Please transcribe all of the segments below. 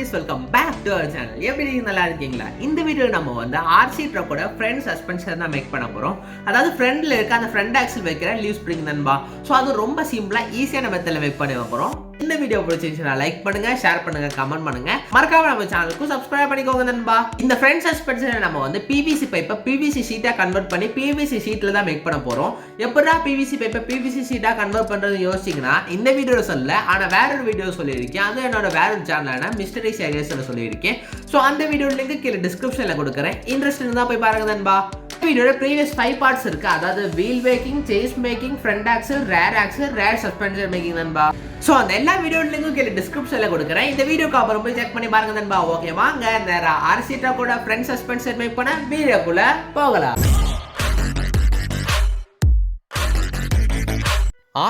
guys, welcome back to our channel. எப்படி நல்லா இருக்கீங்களா? இந்த வீடியோ நம்ம வந்து RC ட்ரக்கோட ஃப்ரண்ட் சஸ்பென்ஷன் தான் மேக் பண்ண போறோம். அதாவது ஃப்ரண்ட்ல இருக்க அந்த ஃப்ரண்ட் ஆக்சில் வைக்கிற லீவ் ஸ்ப்ரிங் நண்பா. சோ அது ரொம்ப சிம்பிளா ஈஸியான மெத்தட்ல மேக் பண்ணி வைப்போம். இந்த வீடியோ பிடிச்சிருந்தா லைக் பண்ணுங்க, ஷேர் பண்ணுங்க, கமெண்ட் பண்ணுங்க. மறக்காம நம்ம சேனலுக்கு சப்ஸ்கிரைப் பண்ணிக்கோங்க நண்பா. இந்த ஃப்ரண்ட் சஸ்பென்ஷனை நம்ம வந்து PVC பைப்பை PVC ஷீட்டா கன்வெர்ட் பண்ணி PVC ஷீட்ல தான் மேக் பண்ண போறோம். எப்படா PVC பைப்பை PVC ஷீட்டா கன்வெர்ட் பண்றது யோசிச்சீங்கன்னா இந்த வீடியோல சொல்லல, ஆனா வேற ஒரு வீடியோ சொல்லியிருக்கேன். அது என்னோட வேற ஒரு சேனலான மிஸ்டரி சீரியஸ்ல சொல்லியிருக்கேன். ஸோ அந்த வீடியோ லிங்க் கீழே டிஸ்கிரிப்ஷன்ல கொடுக்குறேன். இன்ட்ரெஸ்ட் இருந்தா போய் பாருங்க நண்பா. வீடியோட ப்ரீவியஸ் 5 பார்ட்ஸ் இருக்கு. அதாவது wheel making, chassis making, front axle, rear suspension making நண்பா. ஸோ அந்த எல்லா வீடியோ லிங்க்கும் கீழே டிஸ்கிரிப்ஷன்ல கொடுக்குறேன். இந்த வீடியோக்கு அப்புறம் போய் செக் பண்ணி பாருங்க நண்பா. ஓகே, வாங்க நேரா RC ட்ரக்கோட ஃப்ரண்ட் சஸ்பென்ஷன் மேக் பண்ண வீடியோக்குள்ள போகலாம்.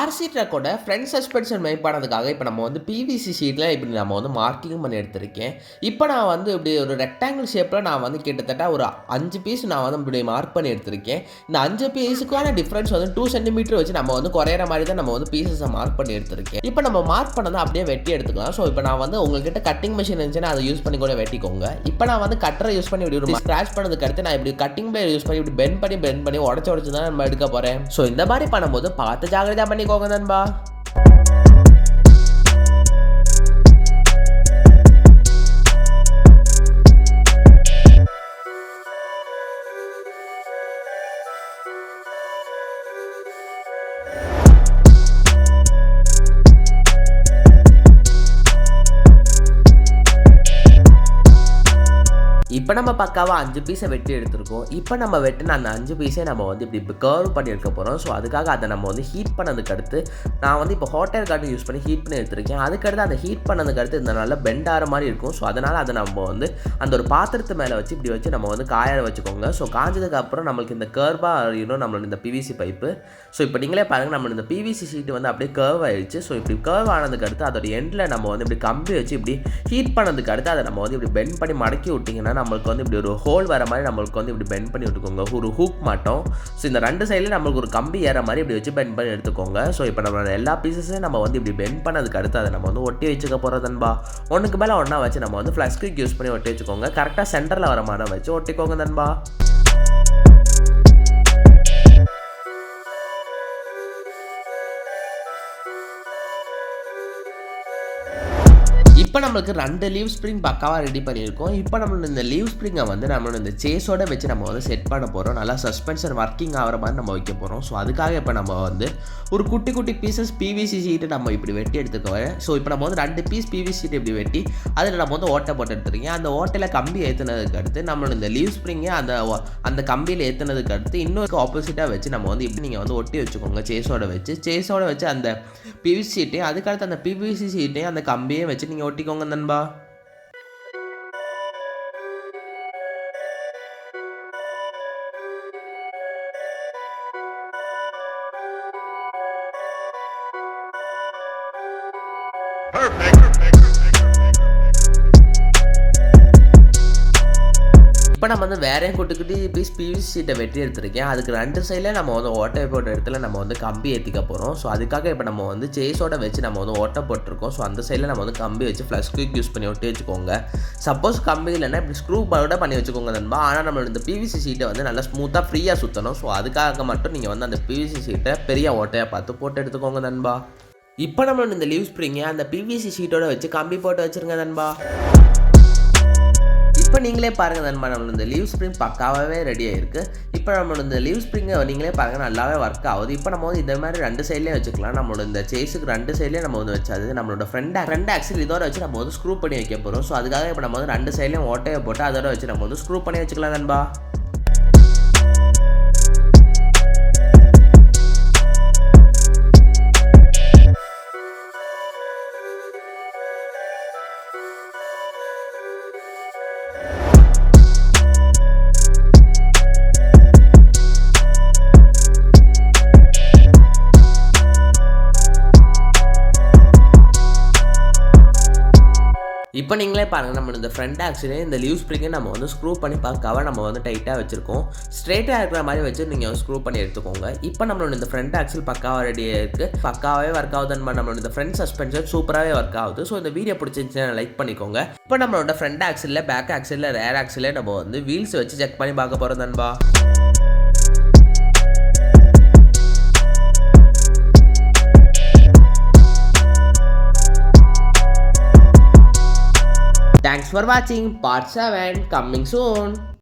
RC ட்ரக்கோட ஃப்ரண்ட் சஸ்பென்ஷன் மேக் பண்ணதுக்காக இப்போ நம்ம வந்து PVC ஷீட்டில் இப்படி நம்ம வந்து மார்க்கிங் பண்ணி எடுத்திருக்கேன். இப்போ நான் வந்து இப்படி ஒரு ரெக்டாங்கிள் ஷேப்பில் நான் வந்து கிட்டத்தட்ட ஒரு 5 பீஸ் நான் வந்து இப்படி மார்க் பண்ணி எடுத்திருக்கேன். இந்த 5 பீஸுக்கான டிஃப்ரென்ஸ் வந்து 2 சென்டிமீட்டர் வச்சு நம்ம வந்து குறையிற மாதிரி தான் நம்ம வந்து பீசஸை மார்க் பண்ணி எடுத்திருக்கேன். இப்போ நம்ம மார்க் பண்ணதை அப்படியே வெட்டி எடுத்துக்கலாம். ஸோ இப்போ நான் வந்து உங்கள்கிட்ட கட்டிங் மிஷின் இருந்துச்சுன்னா அதை யூஸ் பண்ணி கூட வெட்டிக்கோங்க. இப்போ நான் வந்து கட்டரை யூஸ் பண்ணி இப்படி ஒரு ஸ்க்ராச் பண்ணதுக்கு அடுத்து நான் இப்படி கட்டிங் பிளேட் யூஸ் பண்ணி இப்படி பெண்ட் பண்ணி உடச்சு தான் நம்ம எடுக்க போகிறேன். ஸோ இந்த மாதிரி பண்ணும்போது பார்த்து ஜாகிரதையாக பண்ணிக்கோங்க நண்பா. இப்போ நம்ம பக்காவாக 5 பீஸை வெட்டி எடுத்துருக்கோம். இப்போ நம்ம வெட்டின அந்த 5 பீஸை நம்ம வந்து இப்படி கர்வ் பண்ணி எடுக்க போகிறோம். ஸோ அதுக்காக அதை நம்ம வந்து ஹீட் பண்ணதுக்கு அடுத்து நான் வந்து இப்போ ஹாட் ஏர் கார்டு யூஸ் பண்ணி ஹீட் பண்ணி எடுத்துருக்கேன். அதுக்கடுத்து அந்த ஹீட் பண்ணதுக்கு அடுத்து இந்த நல்லா பெண்ட் ஆகிற மாதிரி இருக்கும். ஸோ அதனால் அதை நம்ம வந்து அந்த ஒரு பாத்திரத்து மேலே வச்சு இப்படி வச்சு நம்ம வந்து காய வச்சுக்கோங்க. ஸோ காஞ்சதுக்கப்புறம் நம்மளுக்கு இந்த கர்வாக அறியணும் நம்மளுக்கு இந்த PVC பைப்பு. ஸோ இப்போ நீங்களே பாருங்கள், நம்ம இந்த PVC ஷீட்டு வந்து அப்படியே கர்வ் ஆகிடுச்சு. ஸோ இப்படி கர்வ் ஆனதுக்கு அடுத்து அதோட எண்டில் நம்ம வந்து இப்படி கம்பி வச்சு இப்படி ஹீட் பண்ணதுக்கு அடுத்து அதை நம்ம வந்து இப்படி பெண்ட் பண்ணி மடக்கி விட்டிங்கன்னா நம்மளுக்கு வந்து இப்படி ஒரு ஹோல் வர மாதிரி நம்மளுக்கு வந்து இப்படி பெண்ட் பண்ணி விட்டுக்கோங்க. ஒரு ஹூக் மாட்டோம். ஸோ இந்த 2 சைடில் நம்மளுக்கு ஒரு கம்பி ஏற மாதிரி இப்படி வச்சு பெண்ட் பண்ணி எடுத்துக்கோங்க. ஸோ இப்போ நம்மளோட எல்லா பீசஸையும் நம்ம வந்து இப்படி பெண்ட் பண்ணதுக்கு அடுத்து அதை நம்ம வந்து ஒட்டி வச்சுக்க போகிறதுன்பா. ஒன்றுக்கு மேலே ஒன்றா வச்சு நம்ம வந்து ஃப்ளஷ் குயிக் யூஸ் பண்ணி ஒட்டி வச்சுக்கோங்க. கரெக்டாக சென்டரில் வர மாதிரி வச்சு ஒட்டிக்கோங்க நண்பா. இப்போ நம்மளுக்கு 2 லீவ் ஸ்ப்ரிங் பக்காவாக ரெடி பண்ணியிருக்கோம். இப்போ நம்மளோட இந்த லீவ் ஸ்ப்ரிங்கை வந்து நம்மளோட இந்த சேஸோட வச்சு நம்ம வந்து செட் பண்ண போகிறோம். நல்லா சஸ்பென்ஷன் ஒர்க்கிங் ஆகிற மாதிரி நம்ம வைக்க போகிறோம். ஸோ அதுக்காக இப்போ நம்ம வந்து ஒரு குட்டி பீசஸ் PVC ஷீட்டு நம்ம இப்படி வெட்டி எடுத்துக்கோங்க. ஸோ இப்போ நம்ம வந்து 2 பீஸ் PVC ஷீட் இப்படி வெட்டி அதில் நம்ம வந்து ஓட்டை போட்டு எடுத்துருக்கேன். அந்த ஓட்டையில் கம்பி ஏற்றுனதுக்கு அடுத்து நம்மளோட இந்த லீவ் ஸ்ப்ரிங்கை அந்த கம்பியில் ஏற்றுனதுக்கு அடுத்து இன்னொரு ஆப்போசிட்டாக வச்சு நம்ம வந்து இப்படி நீங்கள் வந்து ஒட்டி வச்சுக்கோங்க. சேஸோட வச்சு அந்த PVC ஷீட்டையும் அதுக்கடுத்து அந்த PVC ஷீட்டையும் அந்த கம்பியை வச்சு நீங்கள் ஒட்டிக்கோங்க நண்பா. இப்போ நம்ம வந்து வேற குட்டி பீஸ் PVC ஷீட்டை வெட்டி எடுத்துருக்கேன். அதுக்கு 2 சைடில் நம்ம வந்து ஓட்டை போட்ட இடத்துல நம்ம வந்து கம்பி ஏற்றிக்க போகிறோம். ஸோ அதுக்காக இப்போ நம்ம வந்து சேஸோட வச்சு நம்ம வந்து ஓட்டை போட்டிருக்கோம். ஸோ அந்த சைடில் நம்ம வந்து கம்பி வச்சு ஃப்ளஷ் குயிக் யூஸ் பண்ணி ஒட்டி வச்சுக்கோங்க. சப்போஸ் கம்பி இல்லைன்னா இப்படி ஸ்க்ரூ பவுட பண்ணி வச்சுக்கோங்க நண்பா. ஆனால் நம்மளோட இந்த PVC ஷீட்டை வந்து நல்லா ஸ்மூத்தாக ஃப்ரீயாக சுற்றணும். ஸோ அதுக்காக மட்டும் நீங்கள் வந்து அந்த PVC ஷீட்டை பெரிய ஓட்டையாக பார்த்து போட்டு எடுத்துக்கோங்க நண்பா. இப்போ நம்மளோட இந்த லீவ் ஸ்ப்ரிங்கை அந்த PVC ஷீட்டோட வச்சு கம்பி போட்டு வச்சுருங்க நண்பா. இப்போ நீங்களே பாருங்கள் நண்பா, நம்மளோட இந்த லீவ் ஸ்ப்ரிங் பக்காவே ரெடி ஆகிருக்கு. இப்போ நம்மளோட இந்த லீவ் ஸ்ப்ரிங்கை நீங்களே பாருங்கள் நல்லாவே ஒர்க் ஆகுது. இப்போ நம்ம வந்து இந்த மாதிரி 2 சைட்லேயே வச்சுக்கலாம். நம்மளோட இந்த சேஸுக்கு 2 சைட்லேயே நம்ம வந்து வச்சாது நம்மளோட ஃப்ரண்ட் ஆக்சில் இதோட வச்சு நம்ம வந்து ஸ்க்ரூ பண்ணி வைக்க போகிறோம். ஸோ அதுக்காக இப்போ நம்ம வந்து 2 சைட்லேயும் ஓட்டையை போட்டு அதோட வச்சு நம்ம வந்து ஸ்க்ரூ பண்ணி வச்சுக்கலாம் நண்பா. இப்போ நீங்களே பாருங்கள், நம்ம இந்த ஃப்ரண்ட் ஆக்சிலே இந்த லீவ் ஸ்ப்ரிங்கை நம்ம வந்து ஸ்க்ரூ பண்ணி பார்க்காம நம்ம வந்து டைட்டாக வச்சுருக்கோம். ஸ்ட்ரெயிட்டாக இருக்கிற மாதிரி வச்சு நீங்கள் ஸ்க்ரூ பண்ணி எடுத்துக்கோங்க. இப்போ நம்மளோட இந்த ஃப்ரண்ட் ஆக்சில் பக்காவாக ரெடியாக இருக்குது. பக்காவே ஒர்க் ஆகுதுன்னு நம்மளோட இந்த ஃப்ரண்ட் சஸ்பென்ஷன் சூப்பராகவே ஒர்க் ஆகுது. ஸோ இந்த வீடியோ பிடிச்சிருந்துச்சுன்னா லைக் பண்ணிக்கோங்க. இப்போ நம்மளோட ஃப்ரண்ட் ஆக்சிலில், பேக் ஆக்சிலில், ரேர் ஆக்சிலில் நம்ம வந்து வீல்ஸ் வச்சு செக் பண்ணி பார்க்க போகிறோம் நண்பா. Thanks for watching part 7, coming soon.